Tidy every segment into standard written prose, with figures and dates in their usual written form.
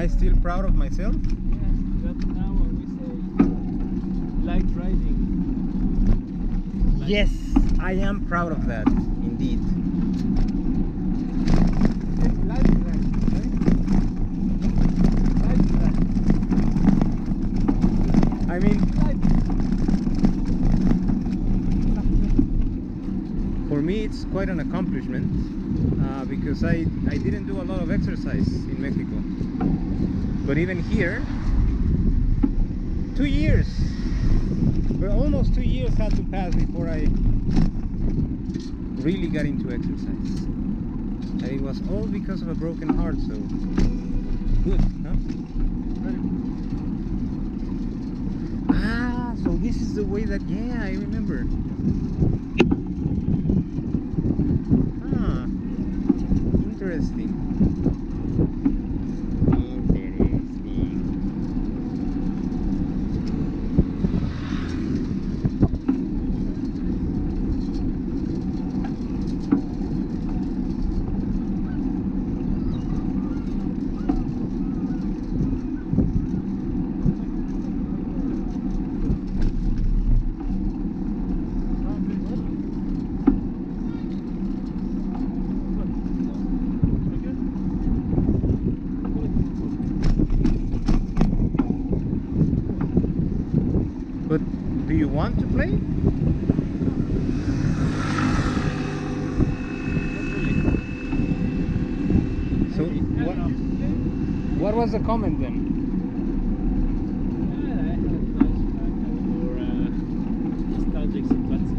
I still proud of myself? Yes, but now we say light riding. Yes, I am proud of that, indeed. Light riding, right? Light riding. I mean, for me it's quite an accomplishment because I didn't do a lot of exercise in Mexico. But even here, 2 years, but almost 2 years had to pass before I really got into exercise. And it was all because of a broken heart, so good, huh? Ah, so this is the way that, yeah, I remember. Ah, interesting. But do you want to play? So what was the comment then? Yeah, I had a flashback for nostalgic situations.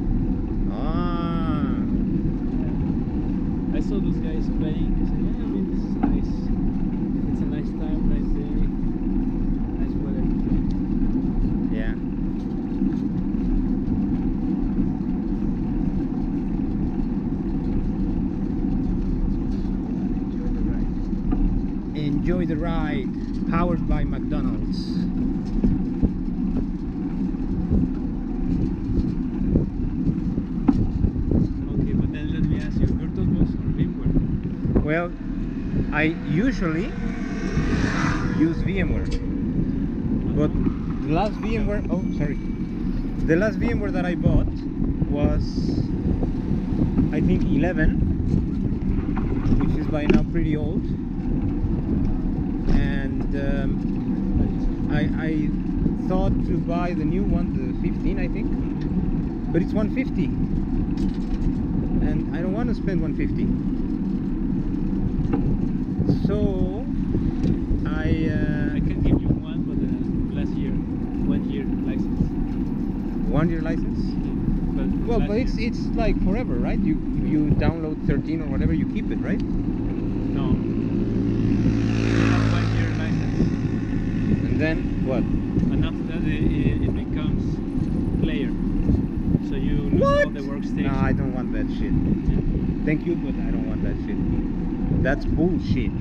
Ah, I saw those guys playing. I said, yeah, I mean, this is nice. It's a nice time, nice day, nice weather. yeah. Enjoy the ride, powered by McDonald's. Okay, but then let me ask you, VirtualBox or VMware? Well, I usually use VMware, but the last VMware, oh sorry, the last VMware that I bought was, I think, 11, which is by now pretty old. And I thought to buy the new one, the 15, I think, but it's 150, and I don't want to spend 150. So I can give you one, but last year, 1 year license. 1 year license. But Well, last but year- it's like forever, right? You download 13 or whatever, you keep it, right? no. You have 1 year license, And then what? and after that it becomes player. So you lose all the workstations. No, I don't want that shit. Thank you, but I don't want that shit. That's bullshit.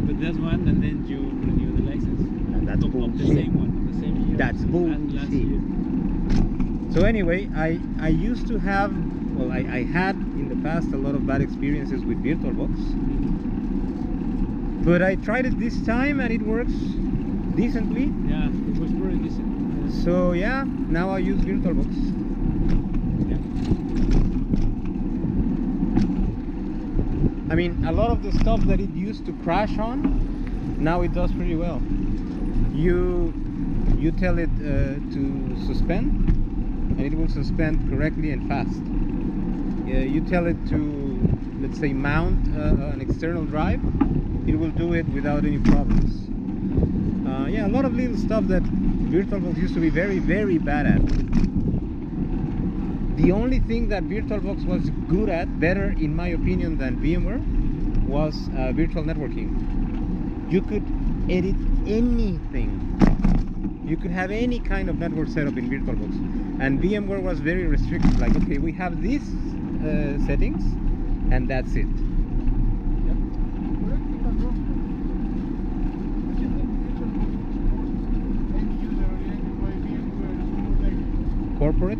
But that's one, and then you renew the license. That's of the bullshit. same one, of the same year. That's Last bullshit. year. So anyway, I used to have, well, I had in the past a lot of bad experiences with VirtualBox, but I tried it this time and it works decently. Yeah, it was very decent. So yeah, now I use VirtualBox. Yeah. I mean, a lot of the stuff that it used to crash on, now it does pretty well. You tell it to suspend, and it will suspend correctly and fast. You tell it to, let's say, mount an external drive, it will do it without any problems. Yeah, a lot of little stuff that VirtualBox used to be very, very bad at. The only thing that VirtualBox was good at, better in my opinion than VMware, was virtual networking. You could edit anything. You could have any kind of network setup in VirtualBox. And VMware was very restricted, like, okay, we have these settings, and that's it. Corporate?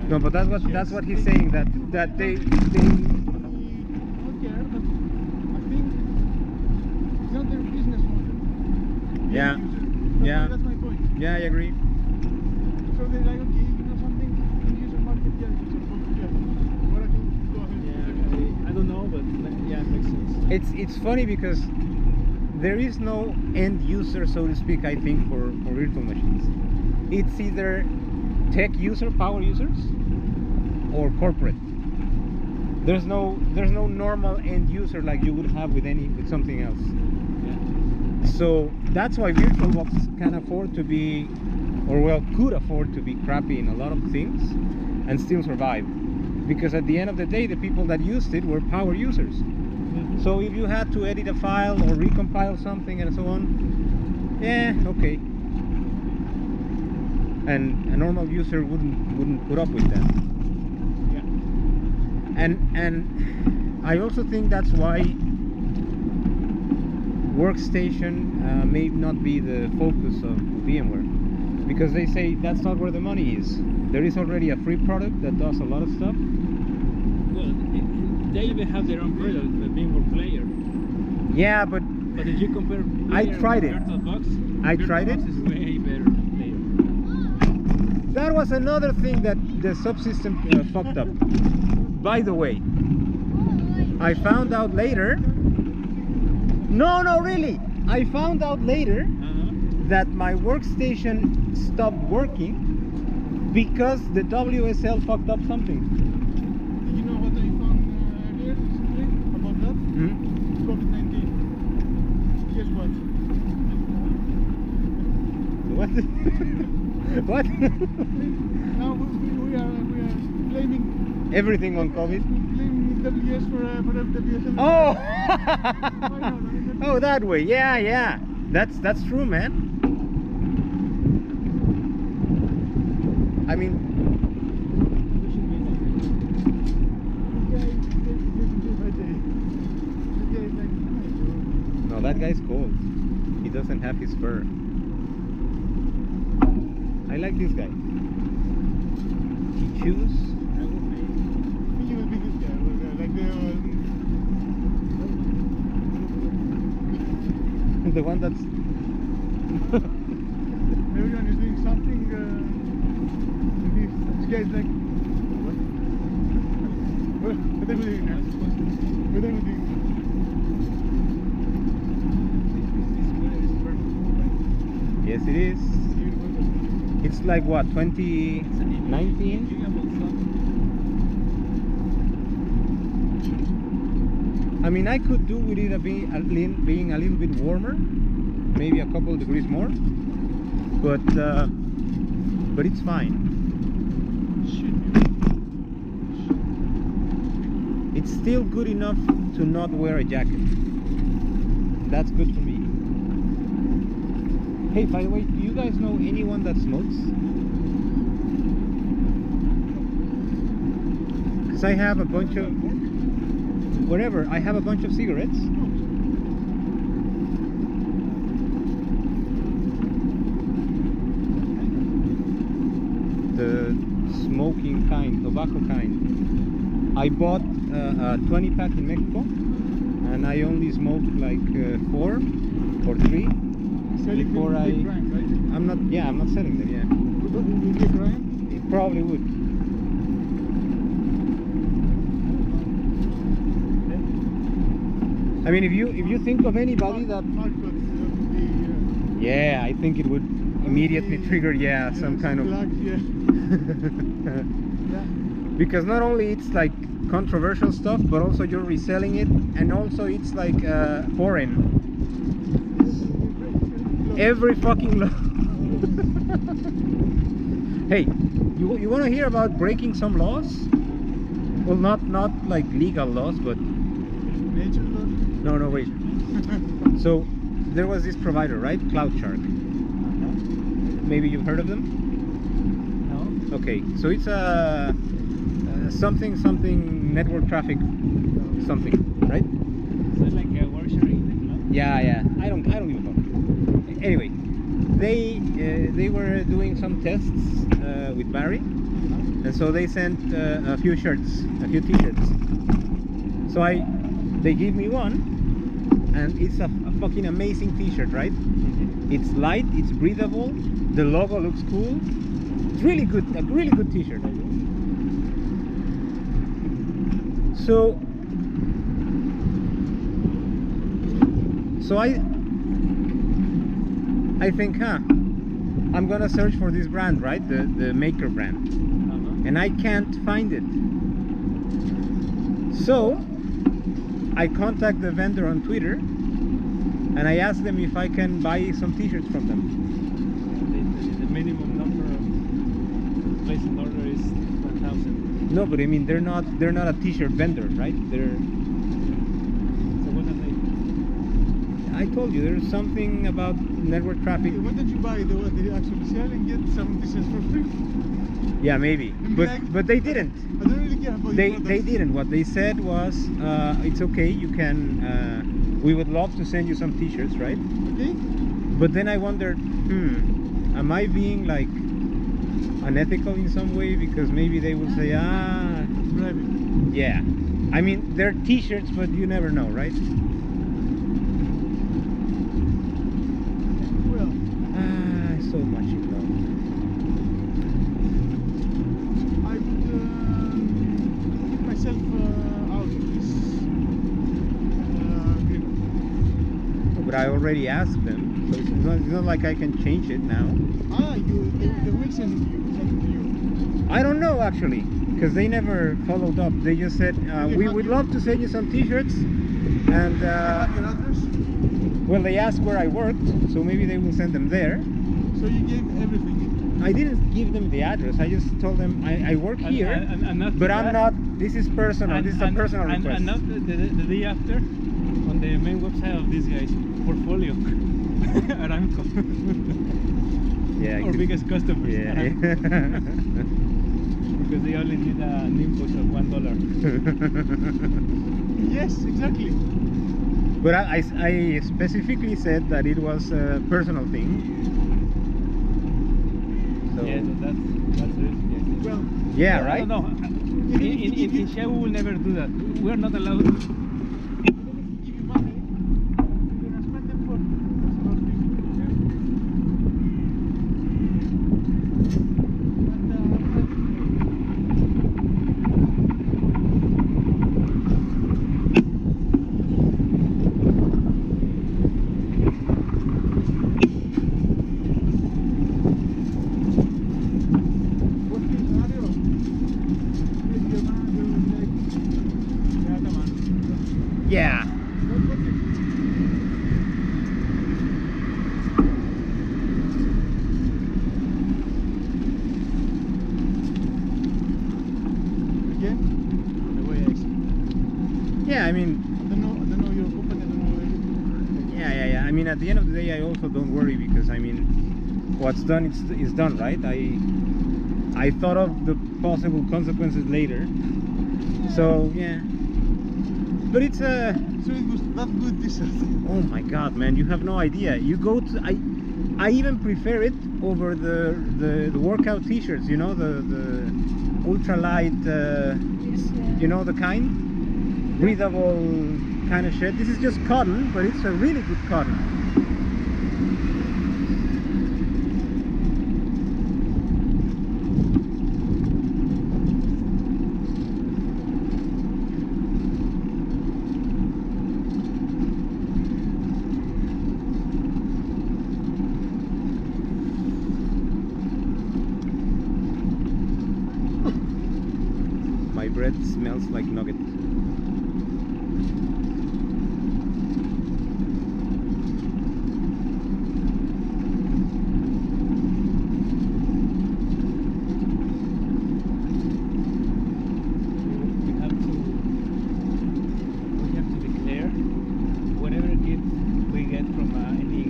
No, but that's what he's saying, that they don't care, but I think it's not their business model. Yeah. End user. Yeah. That's my point. yeah, I agree. So they're like, okay, you know something, end user market, yeah, user market, yeah. What I do, go ahead. Yeah, I don't know, but yeah, it makes sense. It's funny because there is no end user, so to speak, I think, for virtual machines. It's either tech user, power users, or corporate. There's no normal end user like you would have with something else. Yeah. So that's why VirtualBox can afford to be, or well, could afford to be crappy in a lot of things and still survive. Because at the end of the day, the people that used it were power users. So if you had to edit a file or recompile something and so on, yeah, okay. And a normal user wouldn't put up with that. Yeah. And I also think that's why workstation may not be the focus of VMware, because they say that's not where the money is. There is already a free product that does a lot of stuff. Well, they even have their own product, the VMware Player. Yeah, but But if you compare I Player tried with it. VirtualBox, I tried it. VirtualBox is way better than Player. That was another thing that the subsystem fucked up. By the way, I found out later. No, really. I found out later that my workstation stopped working because the WSL fucked up something. You know what I found earlier recently about that? COVID-19. Guess what? What? What? Now we are blaming Everything on COVID. blaming WS for WSL. Oh! Why not? Oh, that way. Yeah. That's true, man. I mean, We should be like no, that guy's cold. He doesn't have his fur. I like this guy. He chews. You will be this guy, like The one that's everyone is doing something. This guy's like, what are we doing now? What are we doing? yes, it is. It's like what, 2019? I mean, I could do with it being a little bit warmer, maybe a couple of degrees more, but it's fine. It's still good enough to not wear a jacket. That's good for me. Hey, by the way, do you guys know anyone that smokes? Because I have a bunch of whatever. I have a bunch of cigarettes. The smoking kind, tobacco kind. I bought a 20 pack in Mexico, and I only smoked like 4 or 3 before I. Crime, right? I'm not selling them. Yeah, Would it be a crime? it probably would. I mean, if you think of anybody that, yeah, I think it would immediately trigger, some kind of. Flags, yeah. Because not only it's like controversial stuff, but also you're reselling it, and also it's like foreign. Every fucking law. Hey, you want to hear about breaking some laws? Well, not like legal laws, but Nature law? no, wait. So there was this provider, right? CloudShark. Maybe you've heard of them? No. Okay, so it's a something network traffic something, right? Is it like a word sharing in the cloud? Yeah. I don't give a fuck. Anyway, they they were doing some tests with Barry, and so they sent a few t-shirts. So they gave me one, and it's a fucking amazing t-shirt, right? It's light, it's breathable, the logo looks cool. It's really good, a really good t-shirt. So I think, I'm gonna search for this brand, right? The Maker brand, and I can't find it. So I contact the vendor on Twitter, and I ask them if I can buy some t-shirts from them. The minimum number of place an order is 1,000. No, but I mean they're not a t-shirt vendor, right? So what are they? I told you there's something about network traffic. Why don't you buy the one they actually sell and get some t-shirts for free? Yeah, maybe, but they didn't. I don't really care about your They products. didn't. What they said was, it's okay. You can. We would love to send you some t-shirts, right? Okay? But then I wondered, am I being like unethical in some way? Because maybe they will say, Bribing. yeah. I mean, they're t-shirts, but you never know, right? Well, So much in love. I would keep myself out of this agreement. But I already asked them, so it's not like I can change it now. They will send it to you. I don't know actually, because they never followed up. They just said, we would love to send you some t-shirts, and Have your address? well, they asked where I worked, so maybe they will send them there. So you gave everything. I didn't give them the address. I just told them I work here, And not but that, I'm not. This is personal. This is a personal request. And not the day after, on the main website of this guy's portfolio, Aramco. Yeah. Our biggest customers. Yeah. Because they only need an invoice of $1. Yes, exactly. But I specifically said that it was a personal thing. So, Yeah, that's risky. Well, yeah, right? No, in Shell we will never do that. We are not allowed. even if you give you money, you're gonna spend them for personal worst case scenario, maybe your manager will be like, yeah, come on. Yeah. What's it? Again, the way I see it. Yeah, I mean, I don't know your company, I don't know everything. yeah. I mean, at the end of the day, I also don't worry because I mean, what's done is done, right? I thought of the possible consequences later. So yeah. But it's a. So it was that good t-shirt. Oh my god, man! You have no idea. You go to I even prefer it over the workout t-shirts. You know the ultralight. You know the kind, breathable kind of shit. This is just cotton, but it's a really good cotton. My bread smells like nugget. We have to declare whatever gift we get from any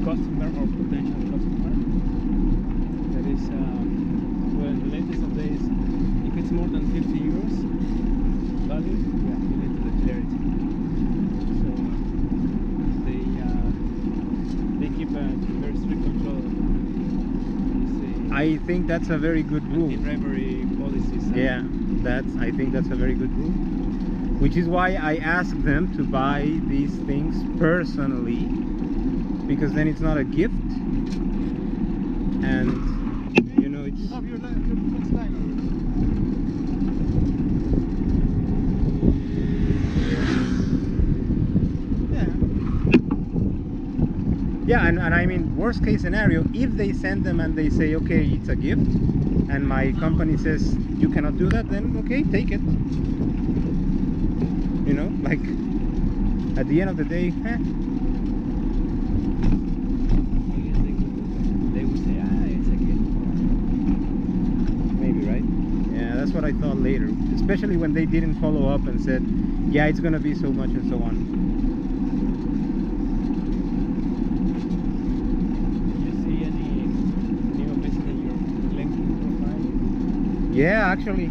customer or potential customer. That is, well, in the latest of days, if it's more than 50 euros value, yeah, you need to declare it. So they keep a very strict control I think that's a very good rule. anti-bribery policies. Yeah, I think that's a very good rule. Which is why I ask them to buy these things personally, because then it's not a gift, and you know it's. You have your defense line already. Yeah, and I mean, worst case scenario, if they send them and they say, okay, it's a gift, and my company says you cannot do that, then okay, take it. You know, like at the end of the day, I guess they would say, it's a gift. maybe, right? Yeah, that's what I thought later, especially when they didn't follow up and said, yeah, it's gonna be so much and so on. Did you see any new business in your LinkedIn profile? Yeah, actually.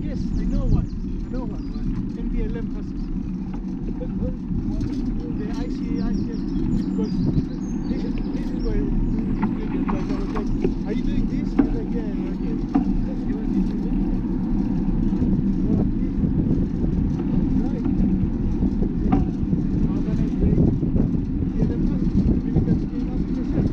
Yes, I know one. Can be 11 buses. The ICS, because this is where you like, I was like, are you doing this? I was like, yeah, okay. That's you want to do it? Well, this, right. Organize the 11 buses. Maybe that's the last question.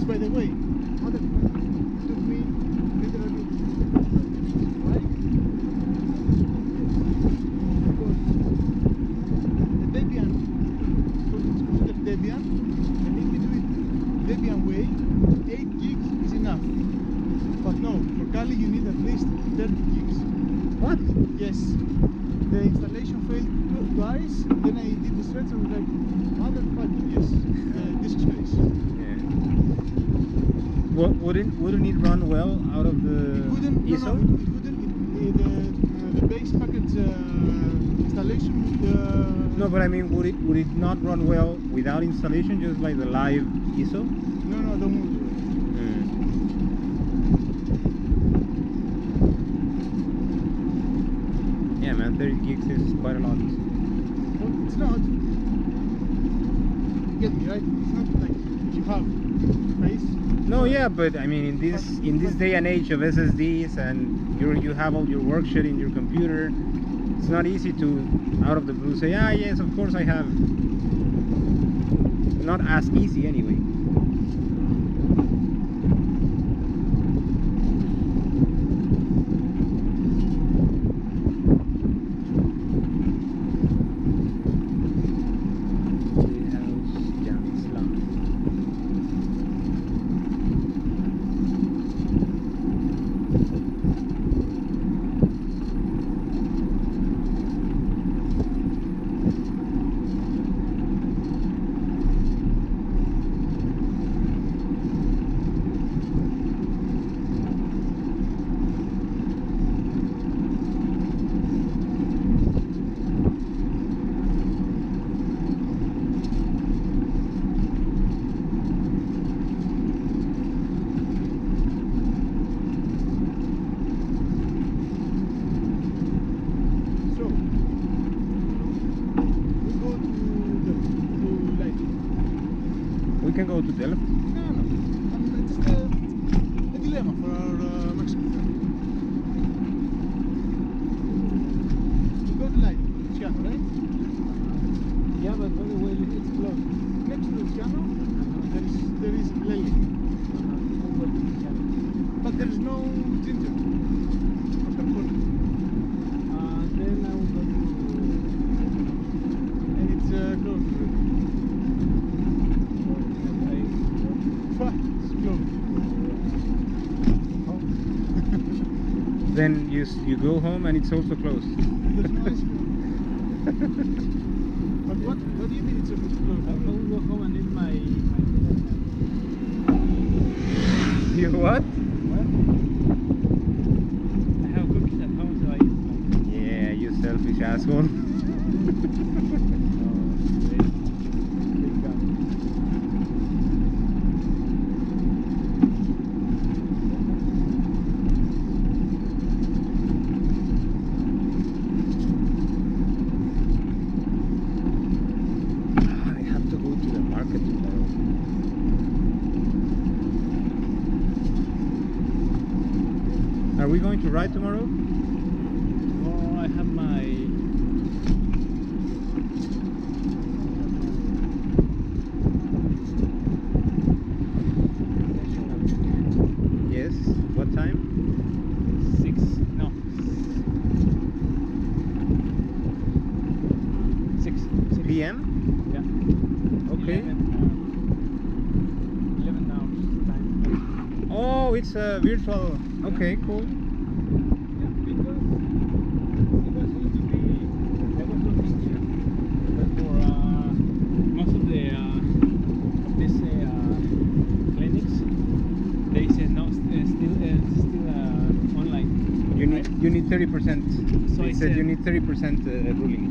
By the way, other took me literally right? Because the Debian, so it's called the Debian, and if you do it Debian way, 8 gigs is enough. But no, for Kali you need at least 30 gigs. What? Yes. The installation failed twice, then I did the stretch and was like, motherfucker, yes, disk space. Yeah. Wouldn't it run well out of the Couldn't, ISO? no, it couldn't. The base package installation. No, but I mean, would it not run well without installation, just by the live ISO? No, don't move. Yeah, man, 30 gigs is quite a lot. Well, it's not. Get me right. It's not like if you have space. No, yeah, but I mean, in this day and age of SSDs, and you have all your work shit in your computer, it's not easy to out of the blue say, ah, yes, of course I have. Not as easy anyway. We can go to Delft. No. It's just a dilemma for our Mexican friend. We go to Leiden, Luciano, right? Yeah, but by the way, it's closed. Next to Luciano, there is Lely. But there is no ginger. Then I will go to. And it's closed already. Fuck, it's closed. Then you go home and it's also closed. There's no ice cream. But what do you mean it's supposed to close? I will go home and eat my You what? What? I have cookies at home, so I eat my. Yeah, you selfish asshole. Are we going to ride tomorrow? Oh, I have my. Yes. What time? 6. No. 6 PM? Yeah. Okay. 11 hours time. Oh, it's a virtual. Okay, cool. Yeah, because it was going to be. I was looking here, but for most of the these clinics, they said no, still online. You need 30%. So They I said you said- need 30% ruling.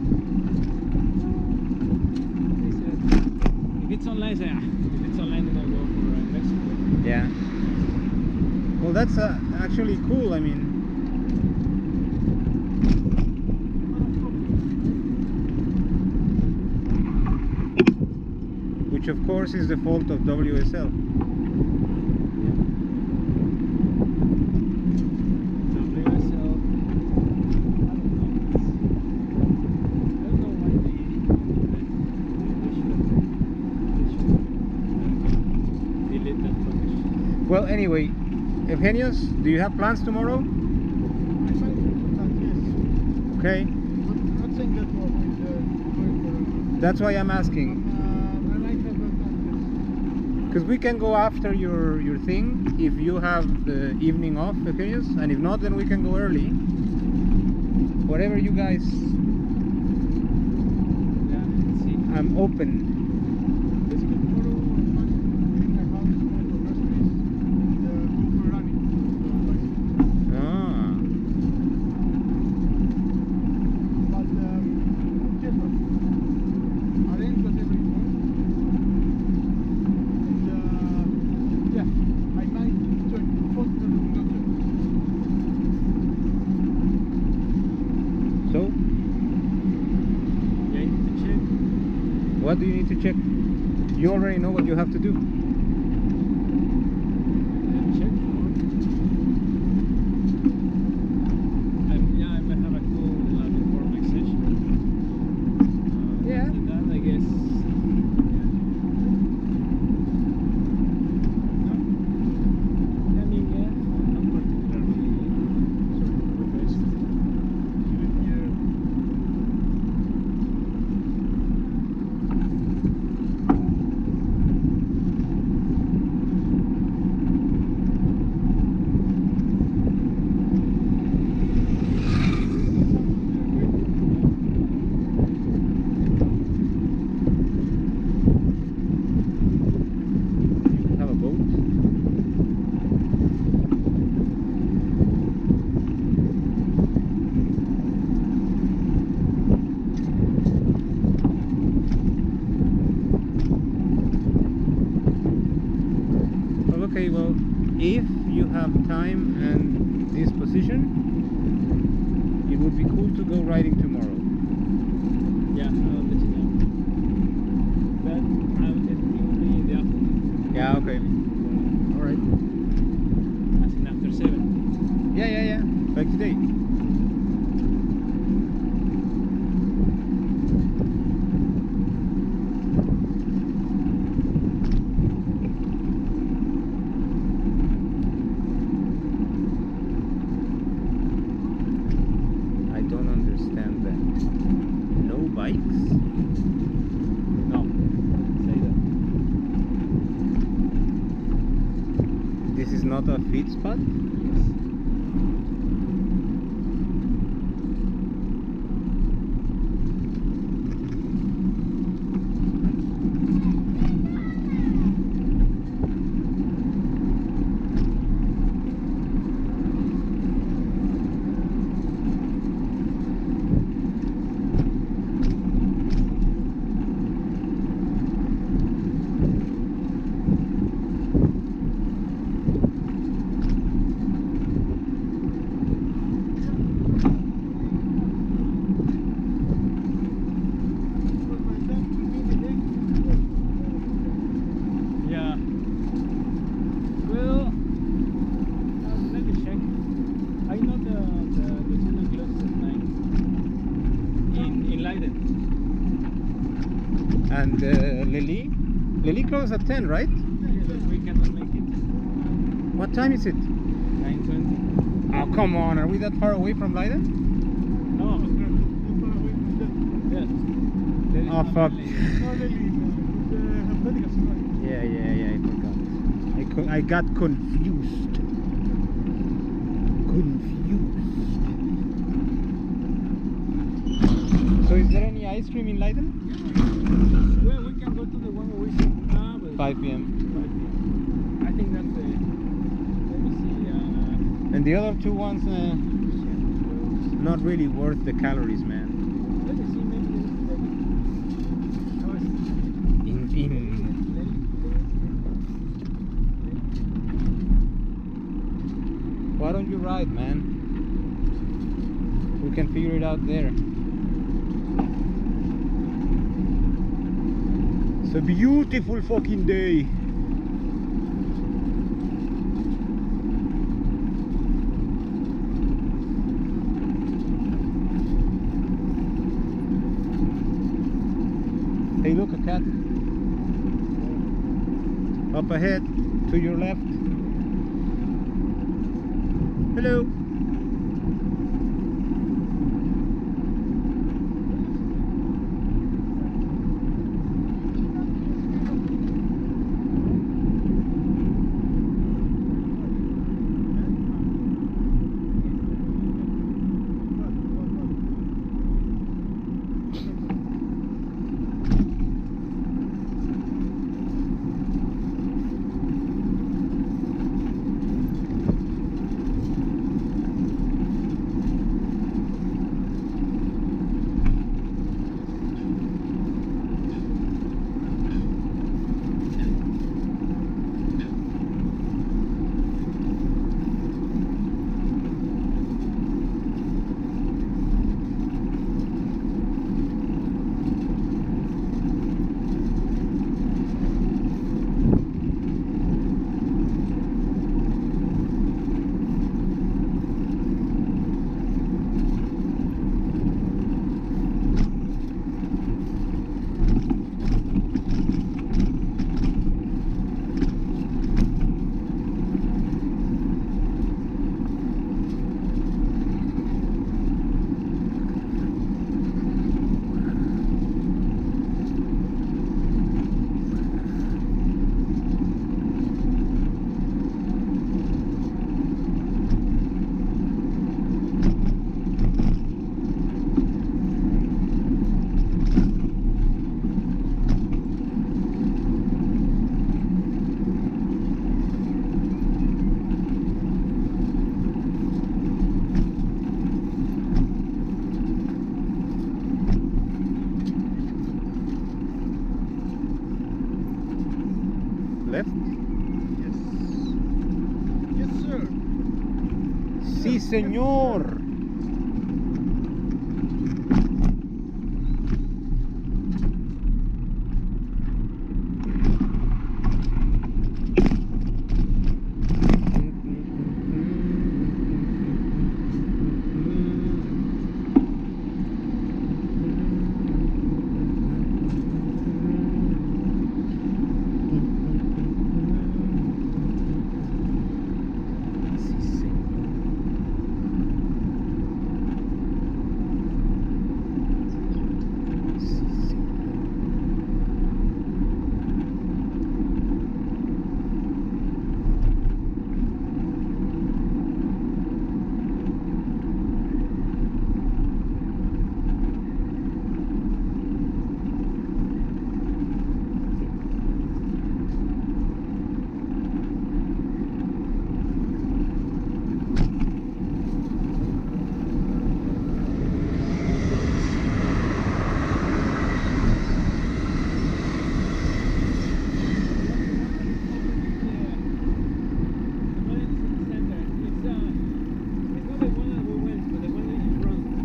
They said if it's online, say, if it's online, then I'll go for Mexico. Yeah. Well, that's actually cool. I mean, which of course is the fault of WSL. WSL. I don't know why they should delete that footage. Well, anyway, Evgenios, do you have plans tomorrow? I might sometimes, yes. Okay, I'm not saying that we're going for. that's why I'm asking. I might have a plan, yes. Because we can go after your thing if you have the evening off, Eugenio, and if not, then we can go early. Whatever you guys. Yeah, let's see. I'm open. Basically, tomorrow I'm cleaning my house for groceries and go for running. Ah. But yes, but arrange whatever you want. And yeah, I might join. Unfortunately, will not join. So, Yeah, I need to check. what do you need to check? You already know what you have to do. Check. Yeah, I might have a call before my session. Yeah. After that, I guess. No. I mean, yeah, not particularly sort of the best. Even here, You have a boat. Well, okay, well, if you have time and disposition, it would be cool to go riding tomorrow. Yeah, I'll let you know. But it will be in the afternoon. Yeah, okay. Alright. As in after 7. Yeah. Like today. I don't understand that. No bikes? No. Say that. This is not a fit spot? Yes. Yeah. Well, let me check. I know the tunnel closes at 9 in Leiden. And Lily? Lily closes at 10, right? Yeah, but we cannot make it. What time is it? 9:20. Oh, come on. Are we that far away from Leiden? No. not far away from them. Yes. There is Oh, no fuck. Leiden. No, really, the Helvetica Safari. Yeah, I forgot. I got confused. So is there any ice cream in Leiden? Well, we can go to the one where we sit now, but 5 p.m. 5 p.m. I think that's the. Let me see. And the other two ones, not really worth the calories, man. Let me see. Maybe Why don't you ride, man? We can figure it out there. It's a beautiful fucking day. Hey, look, a cat. Up ahead, to your left. Hello. Sí, señor.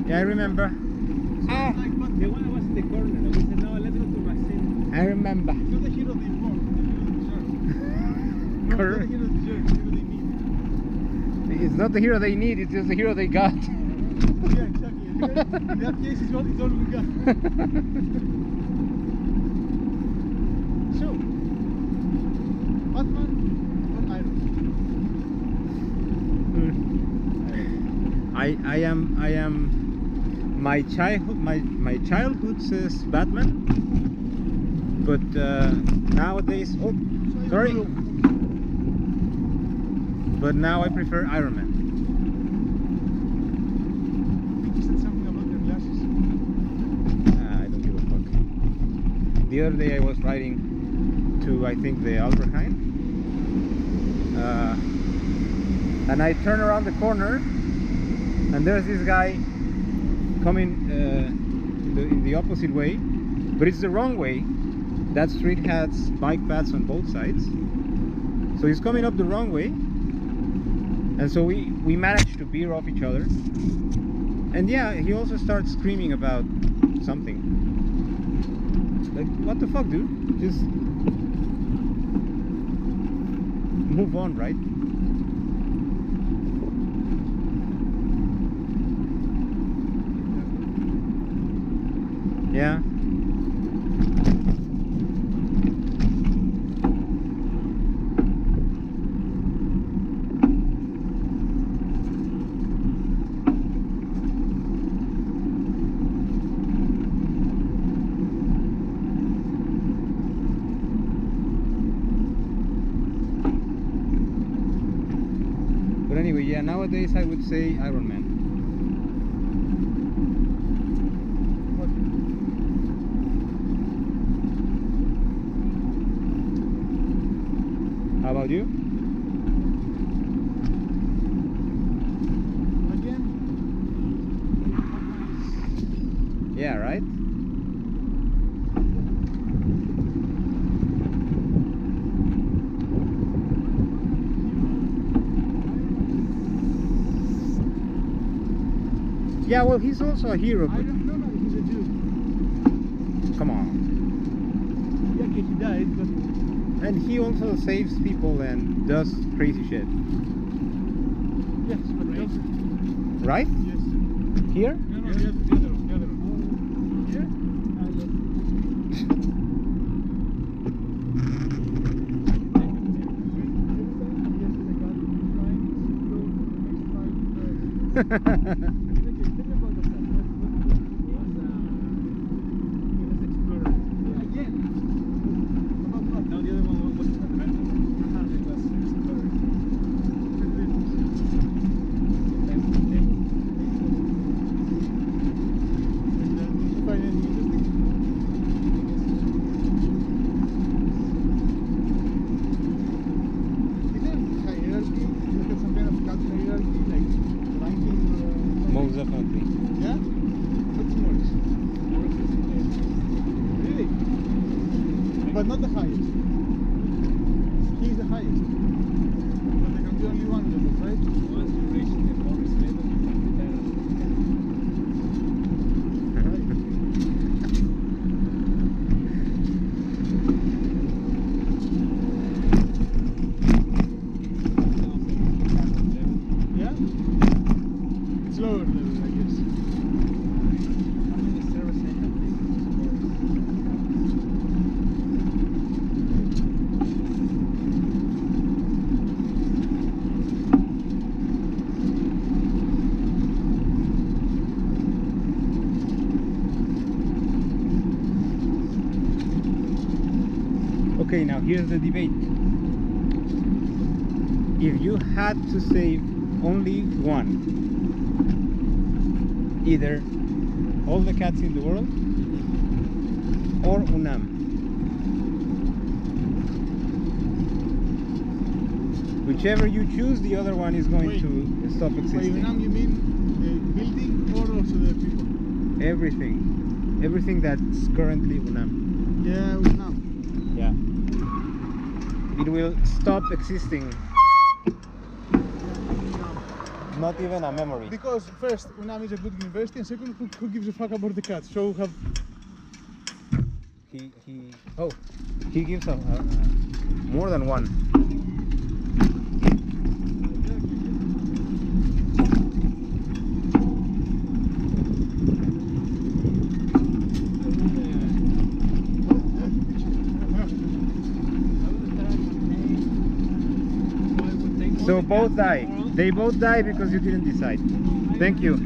Yeah, I remember. Ah, The one that was in the corner, and we said, no, let's go to Maxine. I remember. It's not the hero they want, the hero they deserve. No, it's not the hero they deserve, it's the hero they need. It's not the hero they need, it's just the hero they got. Yeah, exactly. In that case, it's all we got. So, Batman or Iron Man? I am my childhood says Batman, but nowadays, oh sorry, but now I prefer Iron Man. I think you said something about their glasses. I don't give a fuck. The other day I was riding to, I think, the Alberheim, and I turn around the corner and there's this guy coming in the opposite way, but it's the wrong way. That street has bike paths on both sides, so he's coming up the wrong way, and so we managed to veer off each other. And yeah, he also starts screaming about something. Like, what the fuck, dude? Just move on, right? Yeah. But anyway, yeah, nowadays I would say Iron Man. How about you? Again, Yeah, right? Yeah, well, he's also a hero, I but don't know, he's a dude. come on. Yeah, okay, he died, but And he also saves people and does crazy shit. yes, but he also, Right? yes. Here? No, no, the other one, the other one. Here? No, the other one was Adventure. It was Explorer. Okay, now here's the debate. If you had to save only one, either all the cats in the world or Unam, whichever you choose, the other one is going Wait. to stop By existing. Unam you mean the building or also the people? Everything that's currently Unam. Yeah, Unam. Yeah. It will stop existing. Not even a memory. Because first, Unam is a good university, and second, who gives a fuck about the cats? So we have He gives a more than one. So both die. They both die because you didn't decide. Thank you. I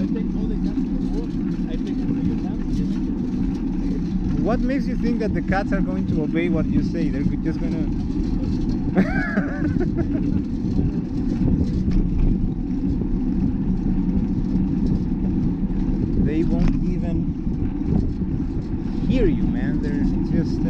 take all the cats in the world. I take them to your house. What makes you think that the cats are going to obey what you say? They're just gonna. They won't even hear you, man. It's just.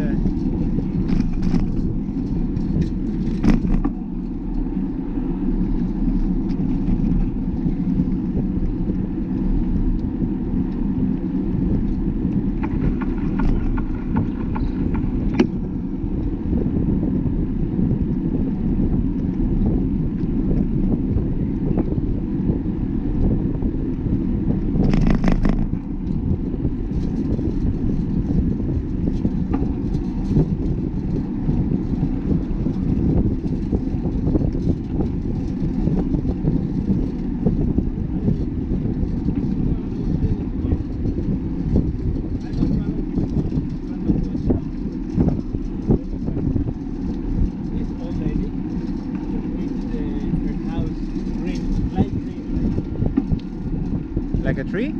Like a tree?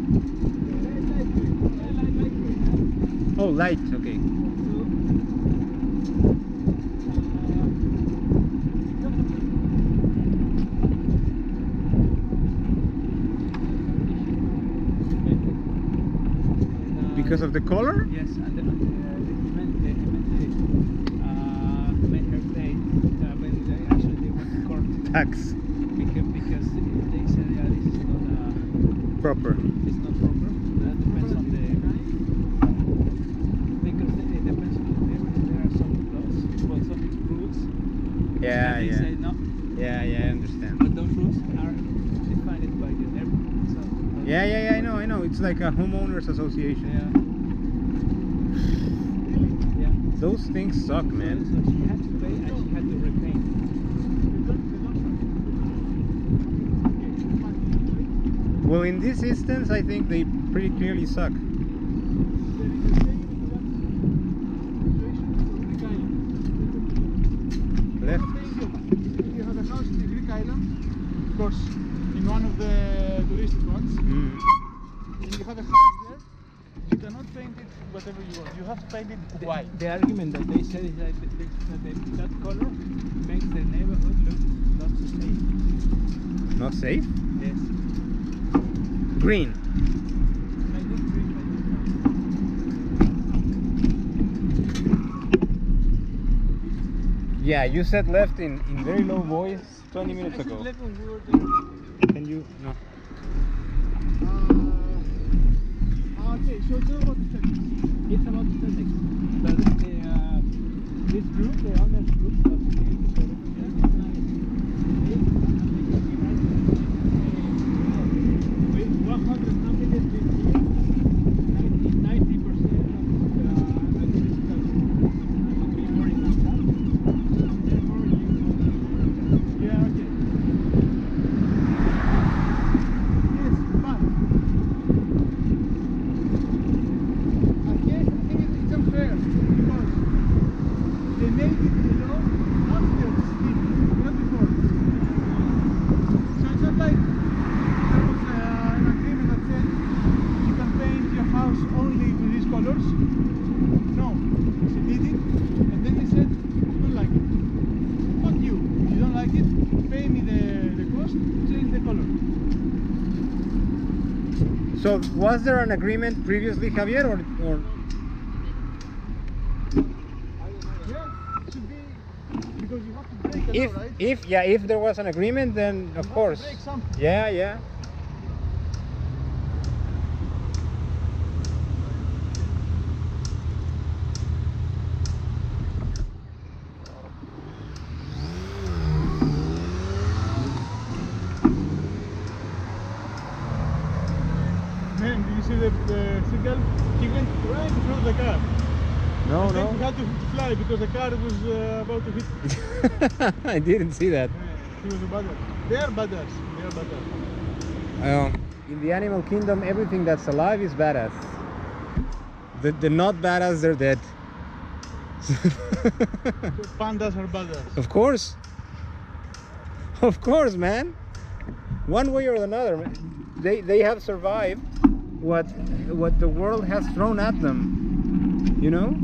Oh, light, okay. Because of the color? Yes, and the made her pay when actually they went to court Tax. because they said this is not Proper. it's not proper. That depends on the because it depends on the neighborhood. There are some laws, well, some rules. Yeah, and they say no, Yeah, I understand. but those rules are defined by the neighborhood. So Yeah, I know. It's like a homeowners association. yeah. Those things suck, man. So she had to pay and she had to repay. Well, in this instance, I think they pretty clearly suck. Left. You have a house in the Greek island, of course, in one of the touristic ones. Mm. And you have a house there. You cannot paint it whatever you want. You have to paint it white. The argument that they said is that that color makes the neighborhood look not so safe. Not safe? Yes. Green. Like this green, like this. Yeah, you said left in very low voice 20 minutes I said ago. left when we were there. Can you? No. Okay, so it's not about the settings. It's about the aesthetics. But this group, the owners group of the with 100 families live here, 90% of Yeah, okay. Yes, but I think it's unfair because they made it a law not take it, pay me the cost, change the color. So was there an agreement previously, Javier, or Yeah, it should be, because you have to break a if law, right? if there was an agreement, then of You course. have to break something. Yeah. Man, do you see the seagull? He went right in front of the car. No, And then he no. had to fly because the car was about to hit. I didn't see that. He was a badass. They are badass. They are badass. In the animal kingdom, everything that's alive is badass. The not badass, they're dead. Pandas are badass. Of course, man. One way or another, man. They have survived what the world has thrown at them. You know?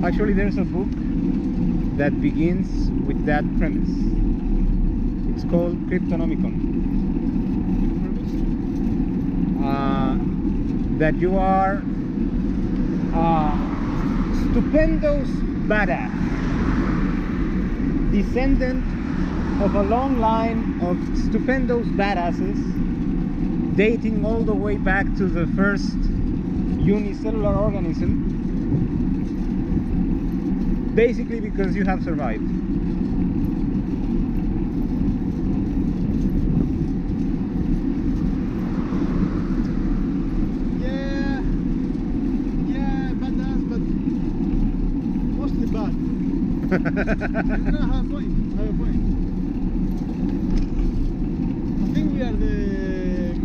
Actually, there's a book that begins with that premise. It's called Cryptonomicon. That you are stupendous badass, descendant of a long line of stupendous badasses, dating all the way back to the first unicellular organism. Basically because you have survived. Yeah, badass, but mostly bad. No, I have a point. I think we are the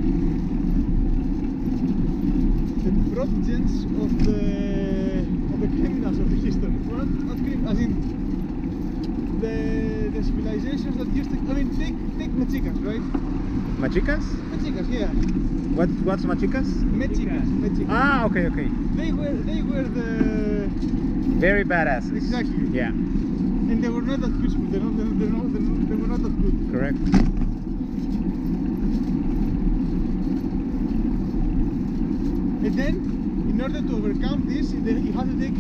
prodigies of the criminals of the history. Not criminals, as in the civilizations that used to. I mean, take Mexicans, right? Machicas? Mexicans, yeah. What's machicas? Mexicans. Ah, okay. They were the Very badass. exactly. Yeah, And they were not that peaceful. They were not that good. correct. And then, in order to overcome this, you had to take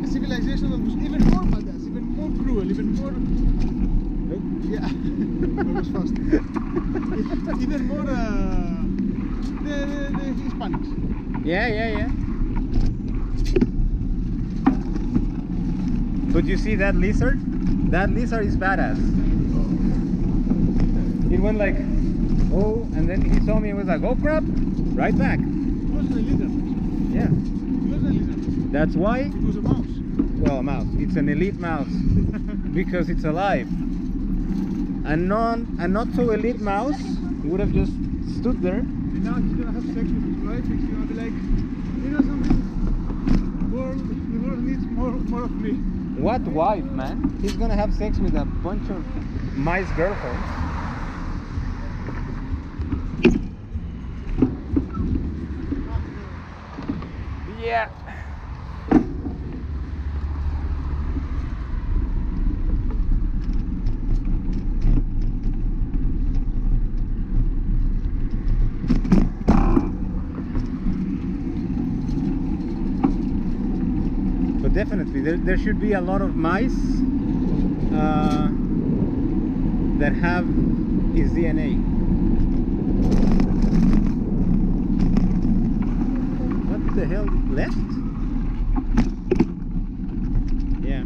a civilization that was even more badass, even more cruel, even more. Yeah, that was fast. Even more. The Hispanics. Yeah. But you see that lizard? That lizard is badass. It went like, oh, and then he saw me and was like, oh crap, right back. It wasn't a lizard. Yeah, It wasn't a lizard. that's why. It was a mouse. Well, a mouse. It's an elite mouse because it's alive. A not so elite mouse would have just stood there. And now he's gonna have sex with his wife. He's gonna be like, you know something? The world needs more of me. What wife, man? He's gonna have sex with a bunch of mice girlfriends. Yeah. But definitely, there should be a lot of mice that have his DNA. What the hell? Left? Yeah.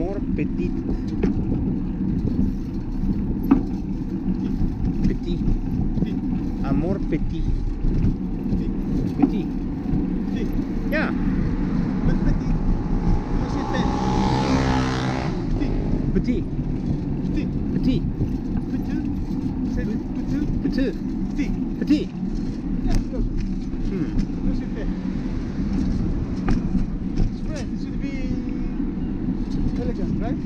Amor petit. Petit. Petit. Amor petit. Petit. Petit. Petit. Yeah. But petit. Comment c'est fait? Petit. Petit. Petit. Petit. Petit. C'est petit. Petit. Petit. Petit. Yeah, look. Hmm. Comment c'est fait? It's French. It should be elegant, right?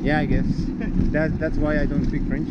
Yeah, I guess. That's why I don't speak French.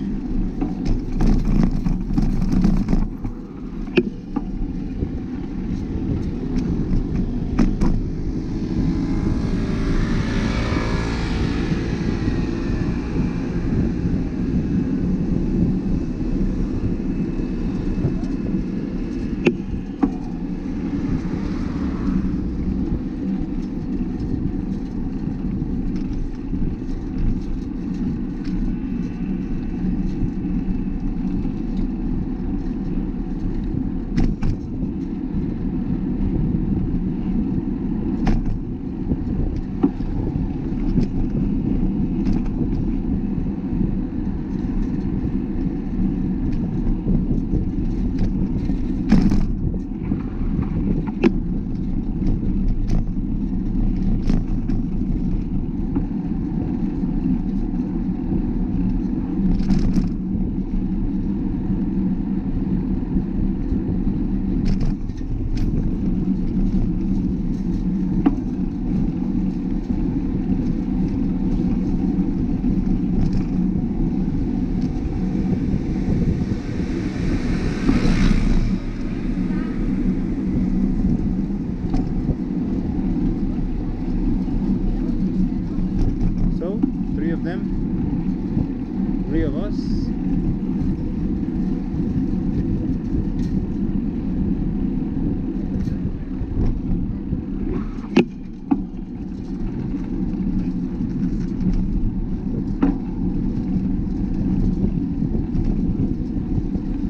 So, 3 of them, 3 of us.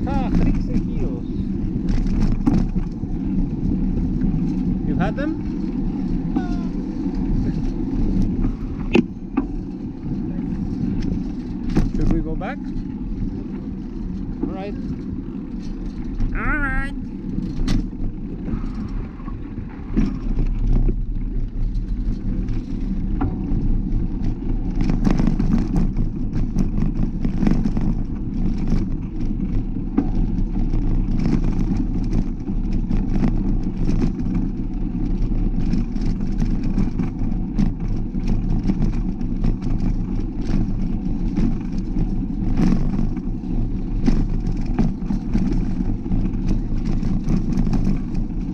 Ah, 3 kilos. You had them? Should we go back? Alright. Alright.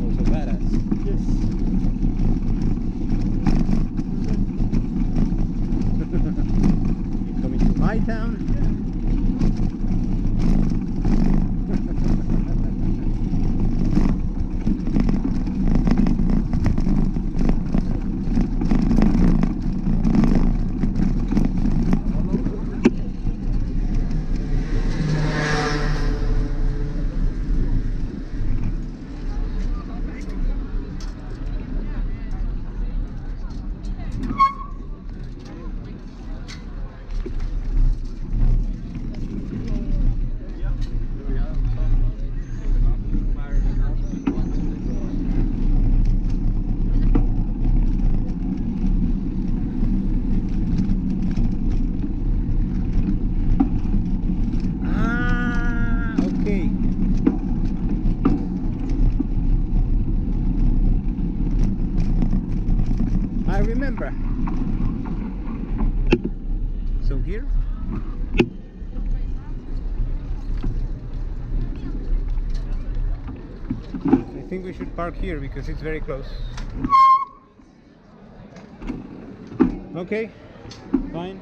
Also badass. Yes. You coming to my town? Ah, okay. I remember. So here? I think we should park here because it's very close. Okay, fine.